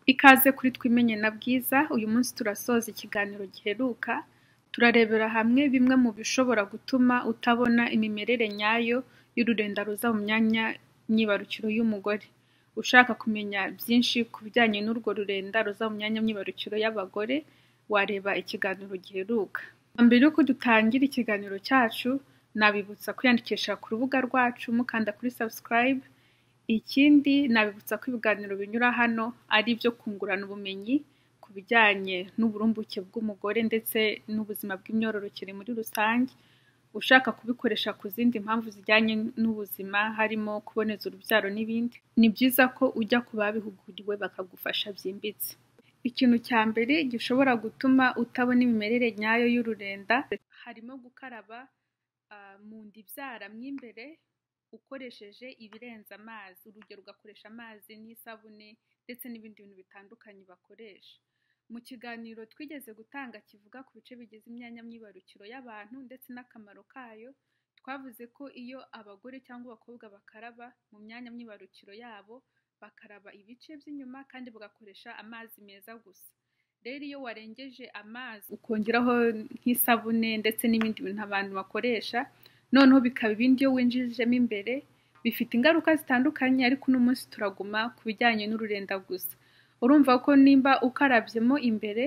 Ikaze kuri Twimenye na Bwiza. Uyu munsi turasoza ikiganiro giheruka, turarebera hamwe bimwe mu bishobora gutuma utabona imimerere nyayo y'ururenda ruza mu myanya myibarukiro y'umugore. Ushaka kumenya byinshi ku bijyanye n'urwo rurenda ruza mu myanya myibarukiro y'abagore, wareba ikiganiro giheruka. Mbere yuko dutangira ikiganiro cyacu, nabibutsa kwiyandikisha ku rubuga rwacu mukanda kuri subscribe. Ikindi nabibutsa ko ibiganiro binyura hano ari ibyo kungurana ubumenyi ku bijyanye n'uburumbuke bw'umugore ndetse n'ubuzima bw'imyororokere muri rusange. Ushaka kubikoresha ku zindi mpamvu zijyanye n'ubuzima harimo kuboneza urubyaro n'ibindi, ni byiza ko ujya ku babihuguriwe bakagufasha byimbitse. Ikintu cya mbere gishobora gutuma utabona imimerere nyayo y'ururenda harimo gukaraba mu nda ibyara mo imbere ukoresheje ibirenze amazi. Urugero, ugakoresha amazi n'isabune ndetse n'ibindi bintu bitandukanye bakoresha. Mu kiganiro twigeze gutanga kivuga ku bice bigize imyanya myibarukiro y'abantu ndetse n'akamaro kayo, twavuze ko iyo abagore cyangwa abakobwa bakaraba mu myanya myibarukiro yabo, bakaraba ibice by'inyuma kandi bagakoresha amazi meza gusa. Rero iyo warengeje amazi ukongeraho nk'isabune ndetse n'ibindi bintu abantu bakoresha, noneho bikaba ibindi iyo winjijemo imbere, bifite ingaruka zitandukanye, ariko uno munsi turaguma ku bijyanye n'ururenda gusa. Urumva ko nimba ukarabyemo imbere,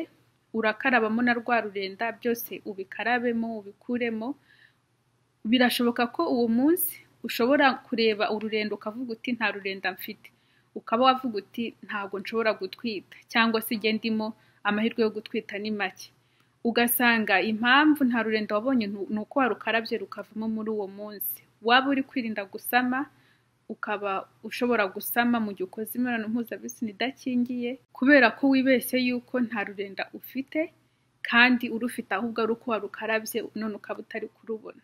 urakarabamo na rwa rurenda, byose ubikarabemo ubikuremo. Birashoboka ko uwo munsi ushobora kureba ururenda ukavuga uti nta rurenda mfite, ukaba wavuga uti ntabwo nshobora gutwita, cyangwa se igihe ndimo amahirwe yo gutwita ni make. Ugasanga impamvu nta rurenda wabonye ni uko warukarabye rukavamo muri uwo munsi. Waba uri kwirinda gusama, ukaba ushobora gusama mu gihe ukoze imibonano mpuzabitsina idakingiye, kubera ko wibeshye yuko nta rurenda ufite kandi urufite, ahubwo ari uko warukarabye none ukaba utari kurubona.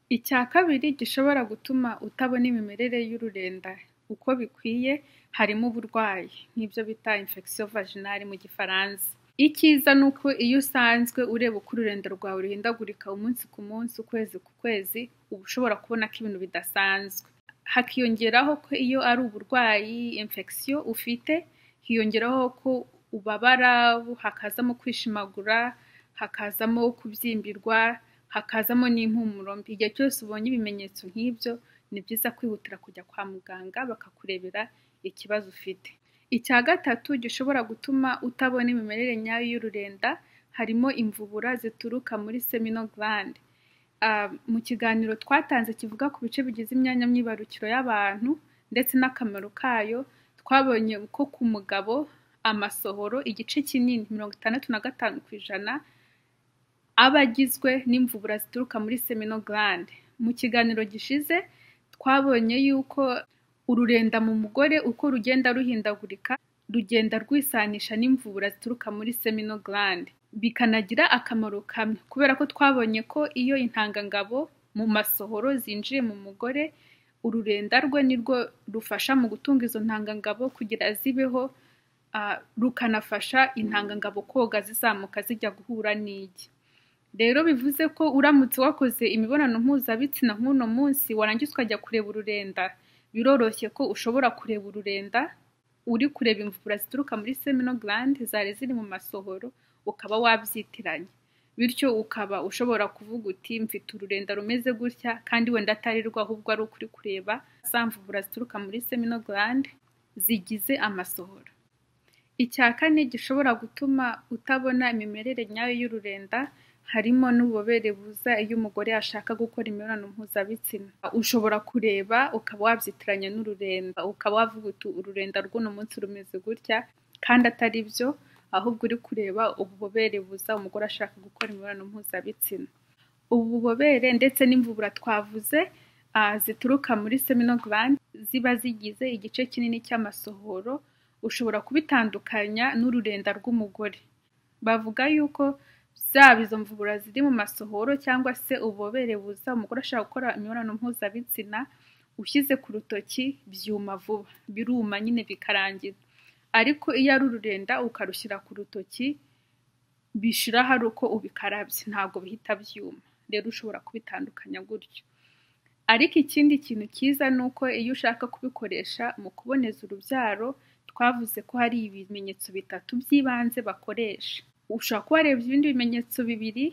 Icya kabiri gishobora gutuma utabona imimerere y'ururenda uko bikwiye harimo uburwayi nk'ibyo bita infection vaginale mu gifaransa. Icyiza ni uko iyo usanzwe ureba uko ururenda rwawe ruhindagurika umunsi ku munsi, ukwezi ku kwezi, uba ushobora kubona ko ibintu bidasanzwe. Hakiyongeraho ko iyo ari uburwayi infection ufite, hiyongeraho ko ubabara, hakazamo kwishimagura, hakazamo kubyimbirwa, hakazamo n'impumuro mbi. Igihe cyose ubonye ibimenyetso nk'ibyo, ni byiza kwihutira kujya kwa muganga bakakurebera ikibazo ufite. Icya gatatu gishobora gutuma utabona imimerere nyayo y'ururenda harimo imvubura zituruka muri seminal gland. Mu kiganiro twatanze kivuga ku bice bigize imyanya myibarukiro y'abantu ndetse n'akamaro kayo, twabonye ko ku mugabo amasohoro igice kinini 65% aba agizwe n'imvubura zituruka muri seminal gland. Mu kiganiro gishize twabonye yuko ururenda mu mugore uko rugenda ruhindagurika, rugenda rwisanisha n'imvubura zituruka muri seminal gland. Bikanagira akamaro kamwe, kubera ko twabonye ko iyo intangangabo mu masohoro zinjiye mu mugore, ururenda rwe nirwo rufasha mu gutunga izo ntangangabo kugira zibeho, rukanafasha intangangabo koga zizamuka zijya guhura n'igi. Rero bivuze ko uramutse wakoze imibonano mpuzabitsina nk'uno munsi warangiza ukajya kureba ururenda, biroroshye ko ushobora kureba ururenda uri kureba imvubura zituruka muri seminal gland zari ziri mu masohoro, ukaba wabyitiranya. Bityo ukaba ushobora kuvuga uti mfite ururenda rumeze gutya, kandi wenda atari rwo, ahubwo ari ukuri kureba za mvubura zituruka muri seminal gland zigize amasohoro. Icya kane gishobora gutuma utabona imimerere nyayo y'ururenda harimo n'ububobere buza iyo umugore ashaka gukora imibonano mpuzabitsina. Ushobora kureba ukaba wabyitiranya n'ururenda, ukaba wavuga uti ururenda rw'uno munsi rumeze gutya, kandi atari byo, ahubwo uri kureba ububobere buza umugore ashaka gukora imibonano mpuzabitsina. Ubu bubobere ndetse n'imvubura twavuze zituruka muri seminal gland ziba zigize igice kinini cy'amasohoro, ushobora kubitandukanya n'ururenda rw'umugore. Bavuga yuko zaba izo mvubura ziri mu masohoro cyangwa se ububobere buza umugore ashaka gukora imibonano mpuzabitsina, ushyize ku rutoki byuma vuba, biruma nyine bikarangira. Ariko iyo ari ururenda ukarushyira ku rutoki, bishira hari uko ubikarabye, ntabwo bihita byuma. Rero ushobora kubitandukanya gutyo. Ariko ikindi kintu cyiza ni uko iyo ushaka kubikoresha mu kuboneza urubyaro, twavuze ko hari ibimenyetso bitatu by'ibanze bakoresha. Ushobora kuba warebye ibindi bimenyetso bibiri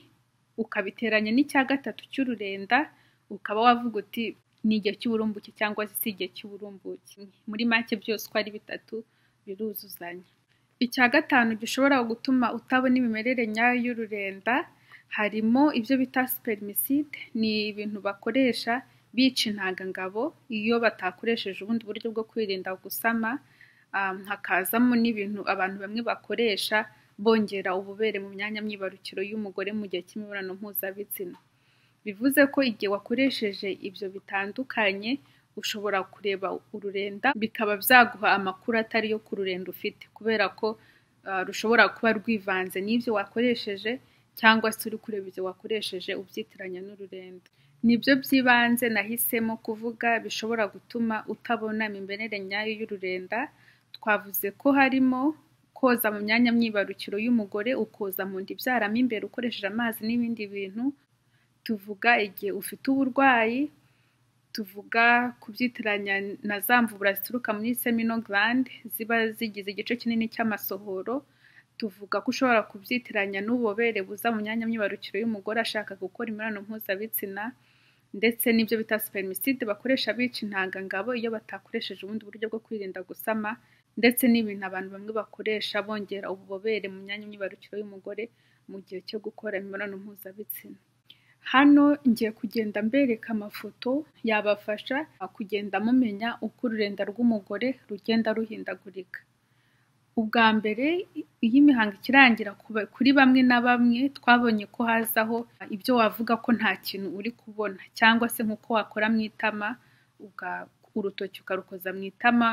ukabiteranya n'icya gatatu cy'ururenda, ukaba wavuga uti ni igihe cy'uburumbuke cyangwa si igihe cy'uburumbuke. Muri make byose uko ari bitatu biruzuzanya. Icya gatanu gishobora gutuma utabona imimerere nyayo y'ururenda harimo ibyo bita spermicide. Ni ibintu bakoresha bica intangangabo iyo batakoresheje ubundi buryo bwo kwirinda gusama. Hakazamo n'ibintu abantu bamwe bakoresha bongera ububere mu myanya myibarukiro y'umugore mu gihe cy'imibonano mpuzabitsina. Bivuze ko igihe wakoresheje ibyo bitandukanye ushobora kureba ururenda bikaba byaguha amakuru atari yo ku rurenda ufite, kubera ko rushobora kuba rwivanze n'ibyo wakoresheje cyangwa se uri kureba ibyo wakoresheje ubyitiranya n'ururenda. Nibyo by'ibanze nahisemo kuvuga bishobora gutuma utabona imimerere nyayo y'ururenda. Twavuze ko harimo koza mu myanya myibarukiro y'umugore, ukoza mu nda ibyaramo imbere ukoresheje amazi n'ibindi bintu. Tuvuga igihe ufite uburwayi, tuvuga kubyitiranya na za mvubura zituruka muri seminal gland ziba zigize igice kinini cy'amasohoro. Tuvuga ko ushobora kubyitiranya n'ububobere buza mu myanya myibarukiro y'umugore ashaka gukora imibonano mpuzabitsina, ndetse n'ibyo bita spermicide bakoresha bica intangangabo iyo batakoresheje ubundi buryo bwo kwirinda gusama, ndetse n'ibintu abantu bamwe bakoresha bongera ububobere mu myanya myibarukiro y'umugore mu gihe cyo gukora imibonano mpuzabitsina. Hano ngiye kugenda mbereka amafoto yabafasha kugenda mumenya uko ururenda rw'umugore rugenda ruhindagurika. Ubwa mbere iyo imihango ikirangira kuri bamwe na bamwe twabonye ko hazaho ibyo wavuga ko nta kintu uri kubona, cyangwa se nk'uko wakora mu itama urutoki ukarukoza mu itama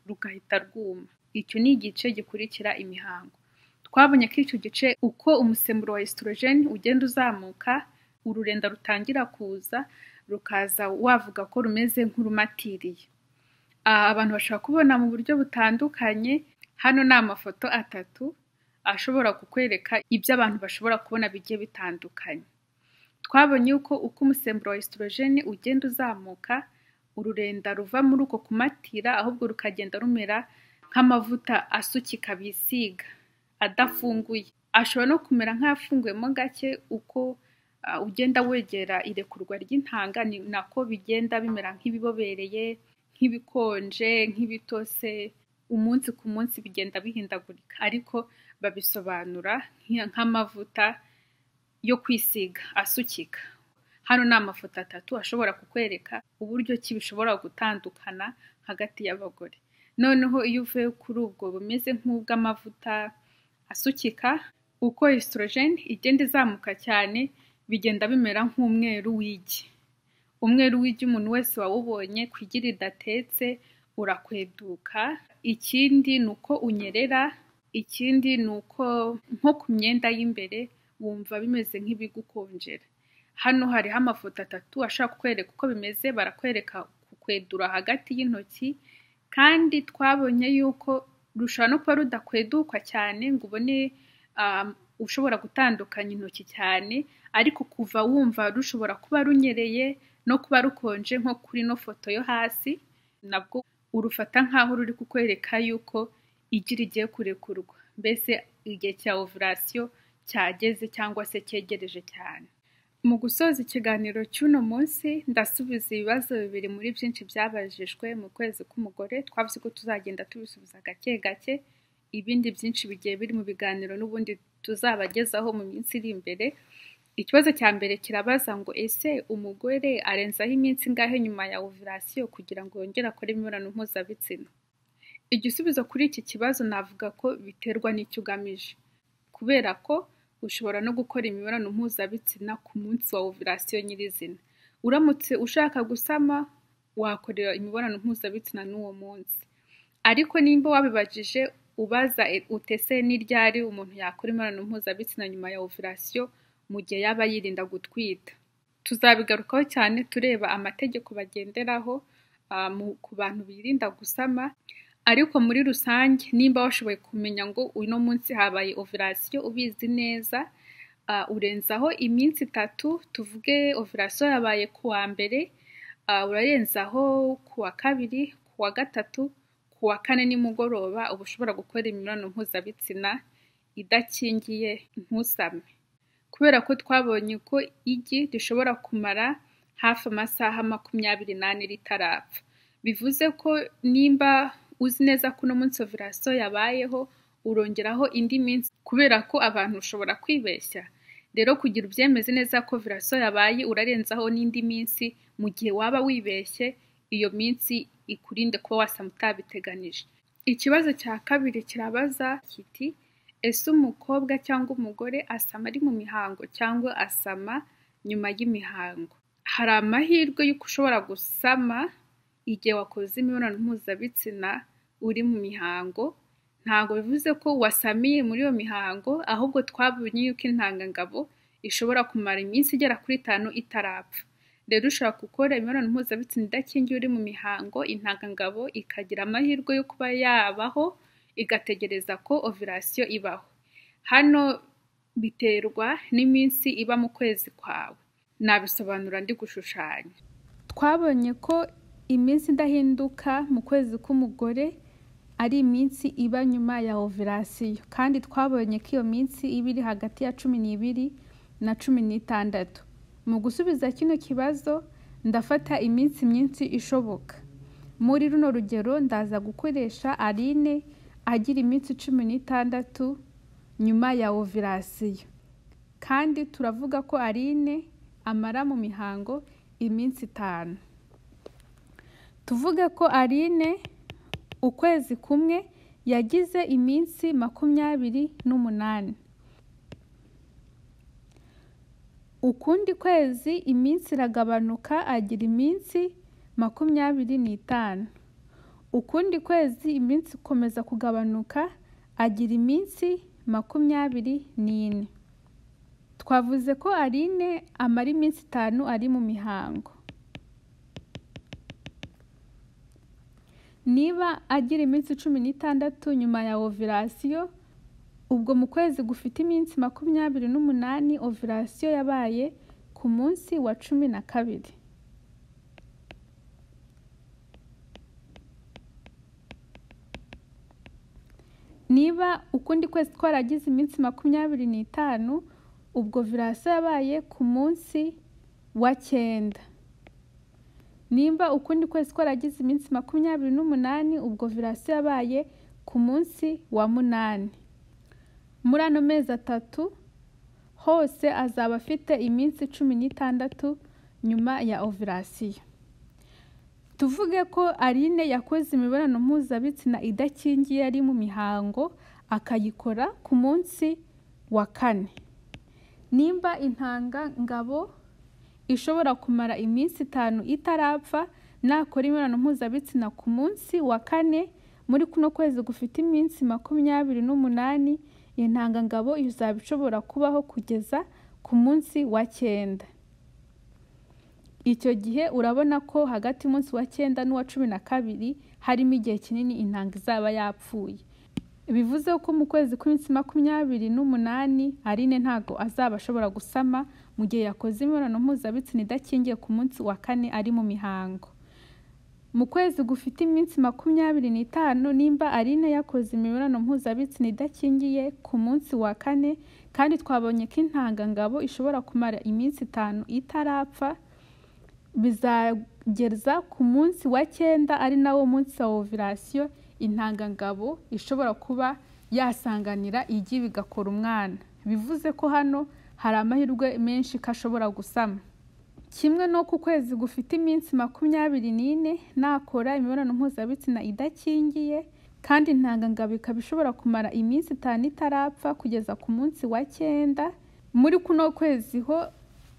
rugahita rwuma. Icyo ni igice gikurikira imihango. Twabonye ko icyo gice uko umusemburo wa estrogen ugenda uzamuka, ururenda rutangira kuza, rukaza wavuga ko rumeze nk'urumatiriye. Abantu bashobora kubona mu buryo butandukanye. Hano ni amafoto atatu ashobora kukwereka ibyo abantu bashobora kubona bigiye bitandukanye. Twabonye uko umusemburo wa estrogen ugenda uzamuka, ururenda ruva muri uko kumatira ahubwo rukagenda rumera nk'amavuta asukika bisiga adafunguye. Ashobora no kumera nk'afunguyemo gake. Uko ugenda wegera irekurwa ry'intanga ni nako bigenda bimera nk'ibibobereye, nk'ibikonje, nk'ibitose. Umunsi ku munsi bigenda bihindagurika, ariko babisobanura nk'amavuta yo kwisiga asukika. Hano ni amafoto atatu ashobora kukwereka uburyo ki bishobora gutandukana hagati y'abagore. Noneho iyo uvuye kuri ubwo bumeze nk'ubw'amavuta asukika, uko estrogen igenda izamuka cyane bigenda bimera nk'umweru w'igi. Umweru w'igi umuntu wese wawubonye ku igi ridatetse urakweduka. Ikindi ni uko unyerera. Ikindi ni uko nko ku myenda y'imbere wumva bimeze nk'ibigukonjera. Hano hariho amafoto atatu ashaka kukwereka uko bimeze. Barakwereka kukwedura hagati y'intoki, kandi twabonye yuko rushobora no kuba rudakweduka cyane ngo ubone ushobora gutandukanya intoki cyane, ariko kuva wumva rushobora kuba runyereye no kuba rukonje nko kuri no foto yo hasi, nabwo urufata nk'aho ruri kukwereka yuko igi rigiye kurekurwa, mbese igihe cya ovulation cyageze cyangwa se cyegereje cyane. Mu gusoza ikiganiro cy'uno munsi ndasubiza ibibazo bibiri muri byinshi byabajijwe mu kwezi k'umugore. Twavuze ko tuzagenda tubisubiza gake gake. Ibindi byinshi bigiye biri mu biganiro n'ubundi tuzabagezaho mu minsi iri imbere. Ikibazo cya mbere kirabaza ngo ese umugore arenzaho iminsi ingahe nyuma ya ovulation kugira ngo yongere akore imibonano mpuzabitsina? Igisubizo kuri iki kibazo navuga ko biterwa n'icyo ugamije, kubera ko ushobora no gukora imibonano mpuzabitsina ku munsi wa ovulation nyirizina. Uramutse ushaka gusama wakorera imibonano mpuzabitsina n'uwo munsi, ariko nimba wabibajije ubaza utese n'iryari umuntu yakora imibonano mpuzabitsina nyuma ya ovulation mu gihe yaba yirinda gutwita. Tuzabigarukaho cyane tureba amategeko bagenderaho ku bantu birinda gusama, ariko muri rusange nimba washoboye kumenya ngo uno munsi habaye ovulation ubizi neza, urenzaho iminsi 3. Tuvuge ovulation yabaye ku wa mbere, urarenzaho ku wa kabiri, ku wa gatatu, ku ku wa kane nimugoroba uba ushobora gukora imibonano mpuzabitsina idakingiye ntusame, kubera ko twabonye ko igi rishobora kumara hafi amasaha 24 ritarapfa. Bivuze ko nimba uzi neza ko uno munsi ovulation yabayeho urongeraho indi minsi, kubera ko abantu ushobora kwibeshya. Rero kugira ubyemeze neza ko ovulation yabaye urarenzaho n'indi minsi, mu gihe waba wibeshye iyo minsi ikurinde kuba wasama utabiteganije. Ikibazo cya kabiri kirabaza kiti ese umukobwa cyangwa umugore asama ari mu mihango cyangwa asama nyuma y'imihango? Hari amahirwe y'uko ushobora gusama igihe wakoze imibonano mpuzabitsina uri mu mihango. Ntabwo bivuze ko wasamiye muri iyo mihango, ahubwo twabonye yuko intangangabo ishobora kumara iminsi igera kuri 5 itarapfa. Rero ushobora gukora imibonano mpuzabitsina idakingiye uri mu mihango, intangangabo ikagira amahirwe yo kuba yabaho igategereza ko ovulation ibaho. Hano biterwa n'iminsi iba mu kwezi kwawe, nabisobanura ndi gushushanya. Twabonye ko iminsi idahinduka mu kwezi k'umugore ari iminsi iba nyuma ya ovulation, kandi twabonye ko iyo minsi iba iri hagati ya 12 na 16. Mu gusubiza kino kibazo ndafata iminsi myinshi ishoboka. Muri runo rugero ndaza gukoresha Aline agira iminsi 16 nyuma ya ovulation, kandi turavuga ko Aline amara mu mihango iminsi 5. Tuvuge ko Aline ukwezi kumwe yagize iminsi 28. Ukundi kwezi iminsi iragabanuka agira iminsi 25. Ukundi kwezi iminsi ikomeza kugabanuka agira iminsi 24. Twavuze ko Aline amara iminsi 5 ari mu mihango. Niba agira iminsi 16 nyuma ya ovulation, ubwo mu kwezi gufite iminsi 28 ovulation yabaye ku munsi wa 12. Niba ukundi kwezi twaragize iminsi 25, ubwo ovulation yabaye ku munsi wa 9. Nimba ukundi kwezi twaragize iminsi 28, ubwo ovulation yabaye ku munsi wa 8. Muri ano mezi 3 hose azaba afite iminsi 16 nyuma ya ovulation. Tuvuge ko Aline yakoze imibonano mpuzabitsina idakingiye ari mu mihango akayikora ku munsi wa 4. Nimba intangangabo ishobora kumara iminsi 5 itarapfa, nakora imibonano mpuzabitsina ku munsi wa 4 muri kuno kwezi gufite iminsi 28, intangangabo izaba ishobora kubaho kugeza ku munsi wa 9. Icyo gihe urabona ko hagati y'umunsi wa 9 n'uwa 12 harimo igihe kinini intanga izaba yapfuye. Bivuze ko mu kwezi kw'iminsi 28 Aline ntago azaba ashobora gusama mu gihe yakoze imibonano mpuzabitsina idakingiye ku munsi wa 4 ari mu mihango. Mu kwezi gufite iminsi 25, nimba Aline yakoze imibonano mpuzabitsina idakingiye ku munsi wa 4, kandi twabonye ko intangangabo ishobora kumara iminsi 5 itarapfa, bizageza ku munsi wa 9 ari nawo munsi wa ovulation, intangangabo ishobora kuba yasanganira igi bigakora umwana. Bivuze ko hano hari amahirwe menshi ko ashobora gusama. Kimwe no ku kwezi gufite iminsi 24 nakora imibonano mpuzabitsina idakingiye, kandi intangangabo ikaba ishobora kumara iminsi 5 itarapfa kugeza ku munsi wa 9. Muri kuno kwezi ho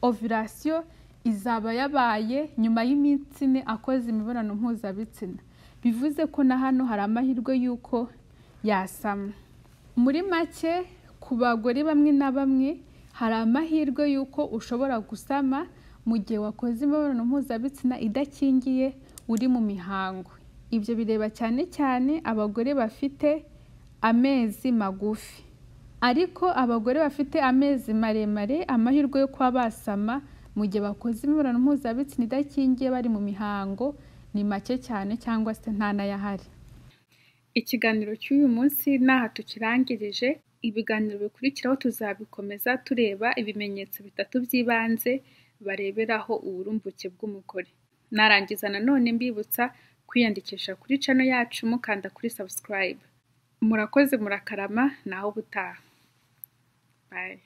ovulation izaba yabaye nyuma y'iminsi 4 akoze imibonano mpuzabitsina. Bivuze ko na hano hari amahirwe y'uko yasama. Muri make ku bagore bamwe na bamwe hari amahirwe y'uko ushobora gusama mu gihe wakoze imibonano mpuzabitsina idakingiye uri mu mihango. Ibyo bireba cyane cyane abagore bafite amezi magufi. Ariko abagore bafite amezi maremare amahirwe yo kuba basama mu gihe bakoze imibonano mpuzabitsina idakingiye bari mu mihango ni make cyane, cyangwa se nta n'ayahari. Ikiganiro cy'uyu munsi n'aha tukirangirije, ibiganiro bikurikiraho tuzabikomeza tureba ibimenyetso 3 by'ibanze bareberaho uburumbuke bw'umugore. Narangiza nanone mbibutsa kwiyandikisha kuri channel yacu mukanda kuri subscribe. Murakoze murakarama naho ubutaha. Bye.